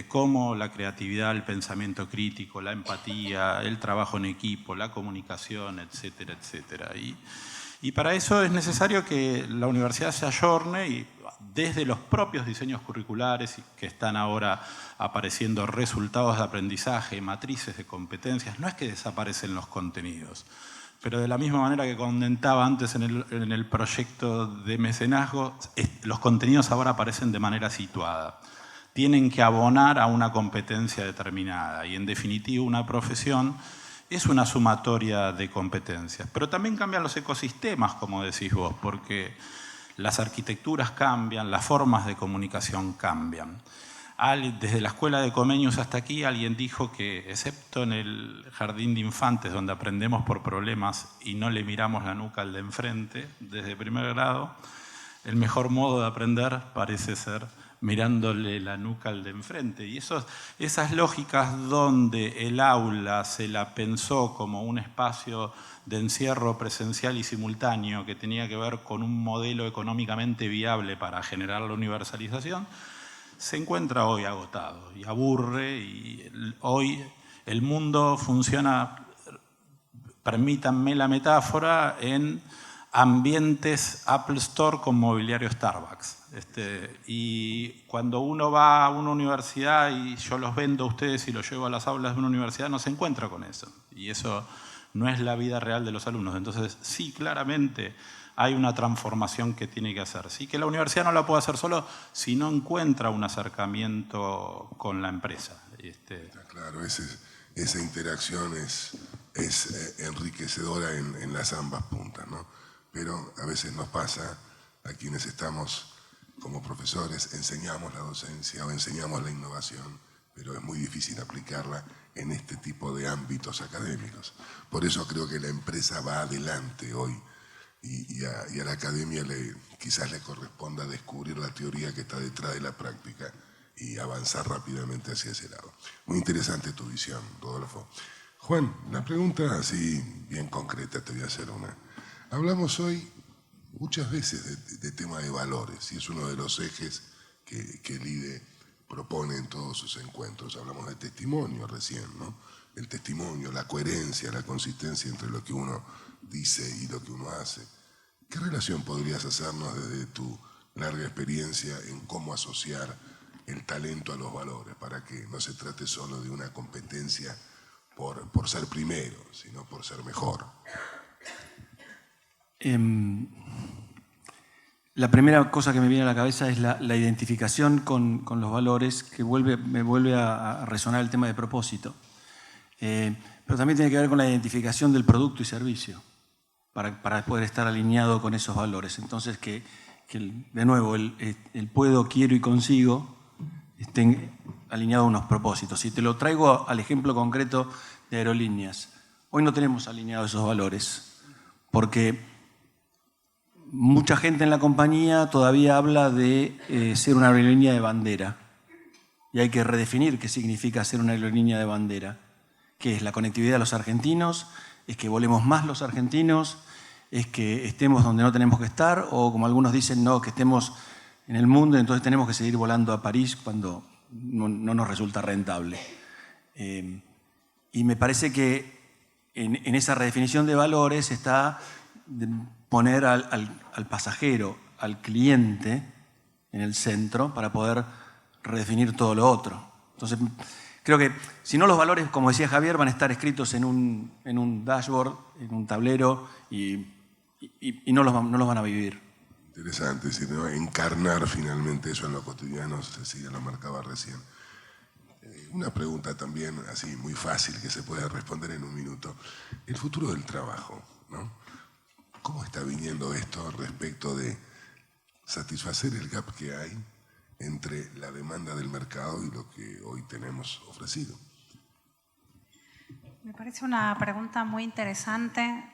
como la creatividad, el pensamiento crítico, la empatía, el trabajo en equipo, la comunicación, etcétera, etcétera. Y para eso es necesario que la universidad se ayorne y desde los propios diseños curriculares que están ahora apareciendo resultados de aprendizaje, matrices de competencias, no es que desaparecen los contenidos, pero de la misma manera que comentaba antes en el proyecto de mecenazgo, los contenidos ahora aparecen de manera situada. Tienen que abonar a una competencia determinada y en definitiva una profesión es una sumatoria de competencias. Pero también cambian los ecosistemas, como decís vos, porque las arquitecturas cambian, las formas de comunicación cambian. Desde la escuela de Comenius hasta aquí alguien dijo que, excepto en el jardín de infantes donde aprendemos por problemas y no le miramos la nuca al de enfrente, desde primer grado, el mejor modo de aprender parece ser mirándole la nuca al de enfrente. Y esas lógicas donde el aula se la pensó como un espacio de encierro presencial y simultáneo que tenía que ver con un modelo económicamente viable para generar la universalización, se encuentra hoy agotado y aburre, y hoy el mundo funciona, permítanme la metáfora, en ambientes Apple Store con mobiliario Starbucks. Y cuando uno va a una universidad, y yo los vendo a ustedes y los llevo a las aulas de una universidad, no se encuentra con eso. Y eso no es la vida real de los alumnos. Entonces, sí, claramente hay una transformación que tiene que hacerse. Y que la universidad no la puede hacer solo si no encuentra un acercamiento con la empresa. Claro, esa interacción es enriquecedora en las ambas puntas, ¿no? Pero a veces nos pasa a quienes estamos como profesores, enseñamos la docencia o enseñamos la innovación, pero es muy difícil aplicarla en este tipo de ámbitos académicos. Por eso creo que la empresa va adelante hoy y a la academia quizás le corresponda descubrir la teoría que está detrás de la práctica y avanzar rápidamente hacia ese lado. Muy interesante tu visión, Rodolfo. Juan, la pregunta así bien concreta te voy a hacer una. Hablamos hoy muchas veces de tema de valores y es uno de los ejes que el IDE propone en todos sus encuentros. Hablamos de testimonio recién, ¿no? El testimonio, la coherencia, la consistencia entre lo que uno dice y lo que uno hace. ¿Qué relación podrías hacernos desde tu larga experiencia en cómo asociar el talento a los valores para que no se trate solo de una competencia por ser primero, sino por ser mejor? La primera cosa que me viene a la cabeza es la identificación con los valores, que me vuelve a resonar el tema de propósito. Pero también tiene que ver con la identificación del producto y servicio, para poder estar alineado con esos valores. Entonces, que de nuevo, el puedo, quiero y consigo estén alineados a unos propósitos. Si te lo traigo al ejemplo concreto de aerolíneas, hoy no tenemos alineados esos valores, porque mucha gente en la compañía todavía habla de ser una aerolínea de bandera. Y hay que redefinir qué significa ser una aerolínea de bandera. ¿Qué es la conectividad de los argentinos? ¿Es que volemos más los argentinos? ¿Es que estemos donde no tenemos que estar? O como algunos dicen, no, que estemos en el mundo y entonces tenemos que seguir volando a París cuando no nos resulta rentable. Y me parece que en esa redefinición de valores está poner al pasajero, al cliente en el centro para poder redefinir todo lo otro. Entonces, creo que si no, los valores, como decía Javier, van a estar escritos en un dashboard, en un tablero y no los van a vivir. Interesante, es decir, ¿no? Encarnar finalmente eso en lo cotidiano, Cecilia lo marcaba recién. Una pregunta también así muy fácil que se puede responder en un minuto. El futuro del trabajo, ¿no? ¿Cómo está viniendo esto respecto de satisfacer el gap que hay entre la demanda del mercado y lo que hoy tenemos ofrecido? Me parece una pregunta muy interesante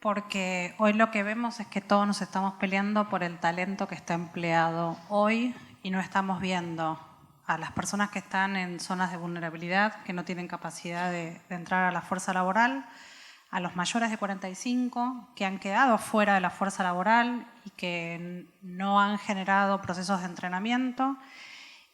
porque hoy lo que vemos es que todos nos estamos peleando por el talento que está empleado hoy y no estamos viendo a las personas que están en zonas de vulnerabilidad, que no tienen capacidad de entrar a la fuerza laboral, a los mayores de 45 que han quedado fuera de la fuerza laboral y que no han generado procesos de entrenamiento.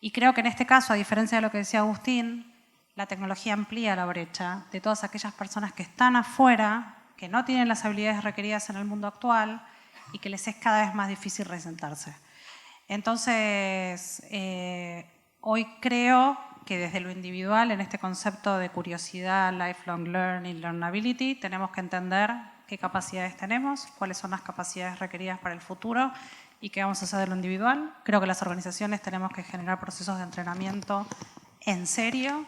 Y creo que en este caso, a diferencia de lo que decía Agustín, la tecnología amplía la brecha de todas aquellas personas que están afuera, que no tienen las habilidades requeridas en el mundo actual y que les es cada vez más difícil reinsertarse. Entonces, hoy creo que desde lo individual, en este concepto de curiosidad, lifelong learning, learnability, tenemos que entender qué capacidades tenemos, cuáles son las capacidades requeridas para el futuro y qué vamos a hacer de lo individual. Creo que las organizaciones tenemos que generar procesos de entrenamiento en serio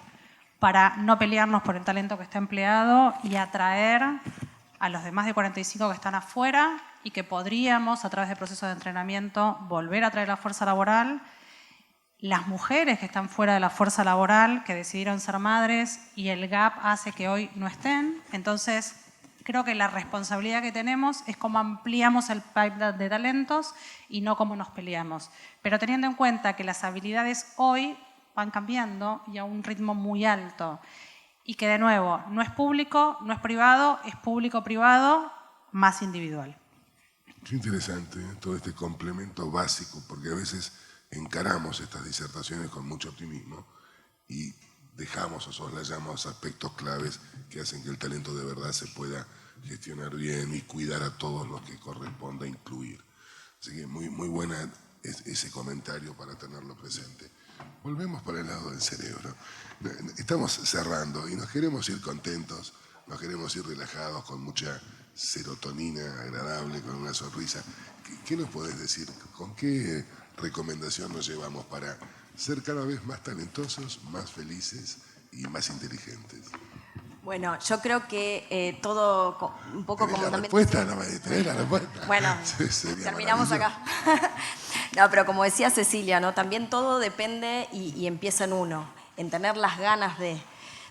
para no pelearnos por el talento que está empleado y atraer a los de más de 45 que están afuera y que podríamos, a través de procesos de entrenamiento, volver a traer la fuerza laboral. Las mujeres que están fuera de la fuerza laboral, que decidieron ser madres y el gap hace que hoy no estén. Entonces, creo que la responsabilidad que tenemos es cómo ampliamos el pipeline de talentos y no cómo nos peleamos. Pero teniendo en cuenta que las habilidades hoy van cambiando y a un ritmo muy alto y que, de nuevo, no es público, no es privado, es público-privado más individual. Qué interesante, ¿eh? Todo este complemento básico, porque a veces encaramos estas disertaciones con mucho optimismo y dejamos o soslayamos aspectos claves que hacen que el talento de verdad se pueda gestionar bien y cuidar a todos los que corresponda incluir. Así que muy buena ese comentario para tenerlo presente. Volvemos para el lado del cerebro. Estamos cerrando y nos queremos ir contentos, nos queremos ir relajados, con mucha serotonina agradable, con una sonrisa. ¿Qué nos podés decir? ¿Con qué recomendación nos llevamos para ser cada vez más talentosos, más felices y más inteligentes? Bueno, yo creo que todo un poco como también... ¿Tenés la respuesta? Bueno, terminamos acá. No, pero como decía Cecilia, ¿no? También todo depende y empieza en uno, en tener las ganas de...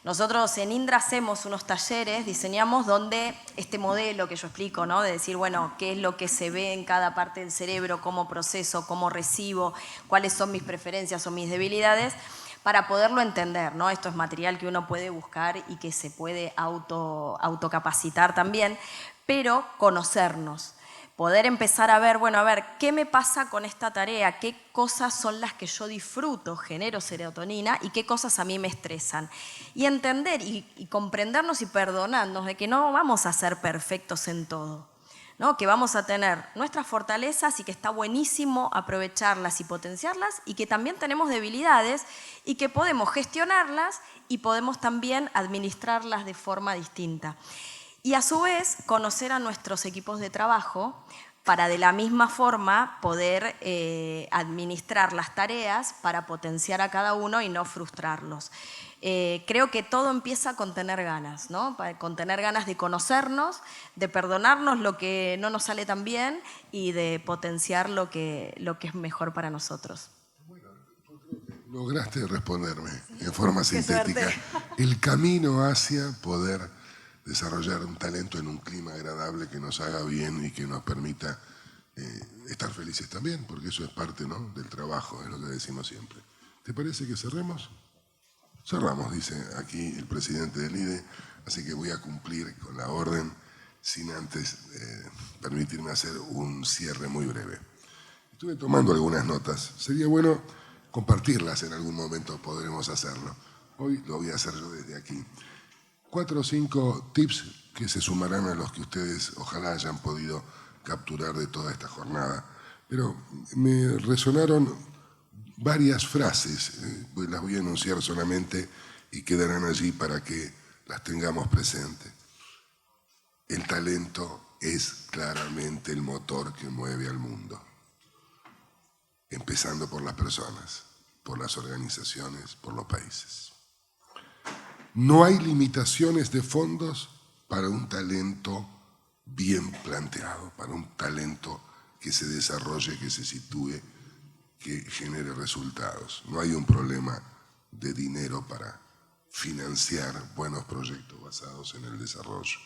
Nosotros en Indra hacemos unos talleres, diseñamos donde este modelo que yo explico, ¿no? De decir, bueno, qué es lo que se ve en cada parte del cerebro, cómo proceso, cómo recibo, cuáles son mis preferencias o mis debilidades, para poderlo entender, ¿no? Esto es material que uno puede buscar y que se puede autocapacitar también, pero conocernos. Poder empezar a ver, bueno, a ver, ¿qué me pasa con esta tarea? ¿Qué cosas son las que yo disfruto, genero serotonina y qué cosas a mí me estresan? Y entender y comprendernos y perdonarnos de que no vamos a ser perfectos en todo, ¿no? Que vamos a tener nuestras fortalezas y que está buenísimo aprovecharlas y potenciarlas y que también tenemos debilidades y que podemos gestionarlas y podemos también administrarlas de forma distinta. Y a su vez, conocer a nuestros equipos de trabajo para de la misma forma poder administrar las tareas para potenciar a cada uno y no frustrarlos. Creo que todo empieza con tener ganas, ¿no? Con tener ganas de conocernos, de perdonarnos lo que no nos sale tan bien y de potenciar lo que es mejor para nosotros. Lograste responderme en forma sintética. El camino hacia poder desarrollar un talento en un clima agradable que nos haga bien y que nos permita estar felices también, porque eso es parte, ¿no?, del trabajo, es lo que decimos siempre. ¿Te parece que cerremos? Cerramos, dice aquí el presidente del IDE, así que voy a cumplir con la orden sin antes permitirme hacer un cierre muy breve. Estuve tomando algunas notas, sería bueno compartirlas en algún momento, podremos hacerlo. Hoy lo voy a hacer yo desde aquí. 4 o 5 tips que se sumarán a los que ustedes ojalá hayan podido capturar de toda esta jornada. Pero me resonaron varias frases, pues las voy a enunciar solamente y quedarán allí para que las tengamos presentes. El talento es claramente el motor que mueve al mundo, empezando por las personas, por las organizaciones, por los países. No hay limitaciones de fondos para un talento bien planteado, para un talento que se desarrolle, que se sitúe, que genere resultados. No hay un problema de dinero para financiar buenos proyectos basados en el desarrollo.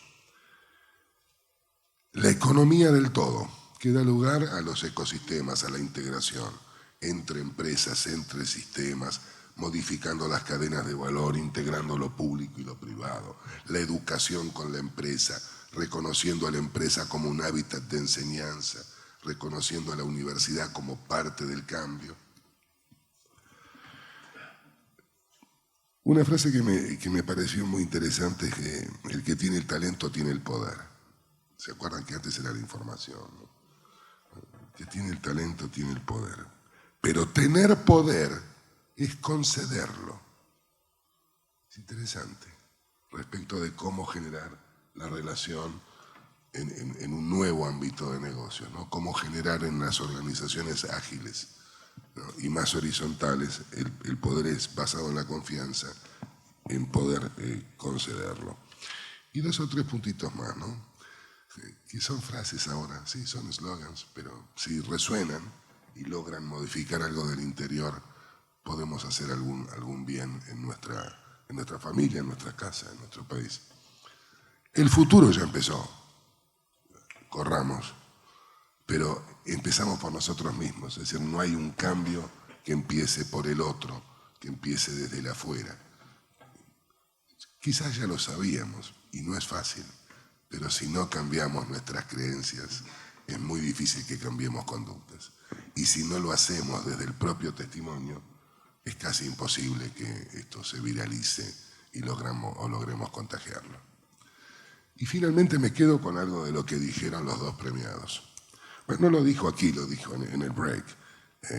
La economía del todo, que da lugar a los ecosistemas, a la integración entre empresas, entre sistemas, modificando las cadenas de valor, integrando lo público y lo privado. La educación con la empresa, reconociendo a la empresa como un hábitat de enseñanza, reconociendo a la universidad como parte del cambio. Una frase que me pareció muy interesante es que el que tiene el talento tiene el poder. ¿Se acuerdan que antes era la información, ¿no? El que tiene el talento tiene el poder. Pero tener poder es concederlo. Es interesante respecto de cómo generar la relación en un nuevo ámbito de negocio, ¿no? Cómo generar en las organizaciones ágiles, ¿no? Y más horizontales el poder es basado en la confianza, en poder concederlo. Y 2 o 3 puntitos más, ¿no? Que son frases ahora, sí, son eslogans, pero si resuenan y logran modificar algo del interior, podemos hacer algún bien en nuestra familia, en nuestra casa, en nuestro país. El futuro ya empezó. Corramos, pero empezamos por nosotros mismos, es decir, no hay un cambio que empiece por el otro, que empiece desde el afuera. Quizás ya lo sabíamos y no es fácil, pero si no cambiamos nuestras creencias, es muy difícil que cambiemos conductas. Y si no lo hacemos desde el propio testimonio, es casi imposible que esto se viralice y logremos contagiarlo. Y finalmente me quedo con algo de lo que dijeron los 2 premiados. Bueno, no lo dijo aquí, lo dijo en el break.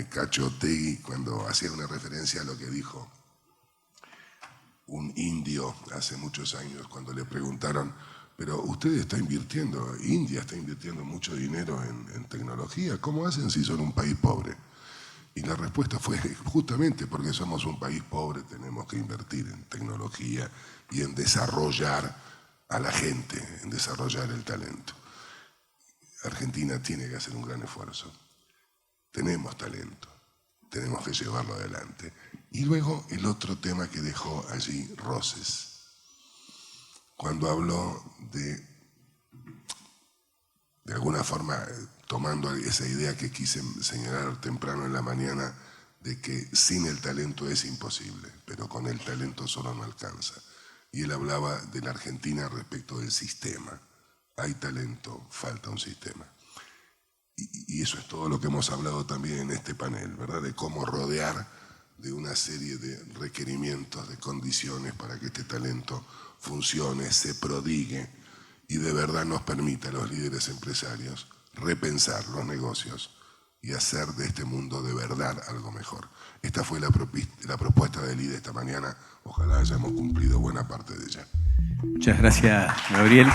Cacho Otegi, cuando hacía una referencia a lo que dijo un indio hace muchos años, cuando le preguntaron, pero usted está invirtiendo, India está invirtiendo mucho dinero en tecnología, ¿cómo hacen si son un país pobre? Y la respuesta fue, justamente porque somos un país pobre, tenemos que invertir en tecnología y en desarrollar a la gente, en desarrollar el talento. Argentina tiene que hacer un gran esfuerzo. Tenemos talento, tenemos que llevarlo adelante. Y luego el otro tema que dejó allí Roses, cuando habló de alguna forma, tomando esa idea que quise señalar temprano en la mañana, de que sin el talento es imposible, pero con el talento solo no alcanza. Y él hablaba de la Argentina respecto del sistema. Hay talento, falta un sistema. Y eso es todo lo que hemos hablado también en este panel, ¿verdad? De cómo rodear de una serie de requerimientos, de condiciones para que este talento funcione, se prodigue y de verdad nos permita a los líderes empresarios repensar los negocios y hacer de este mundo de verdad algo mejor. Esta fue la propuesta del IDE esta mañana. Ojalá hayamos cumplido buena parte de ella. Muchas gracias, Gabriel.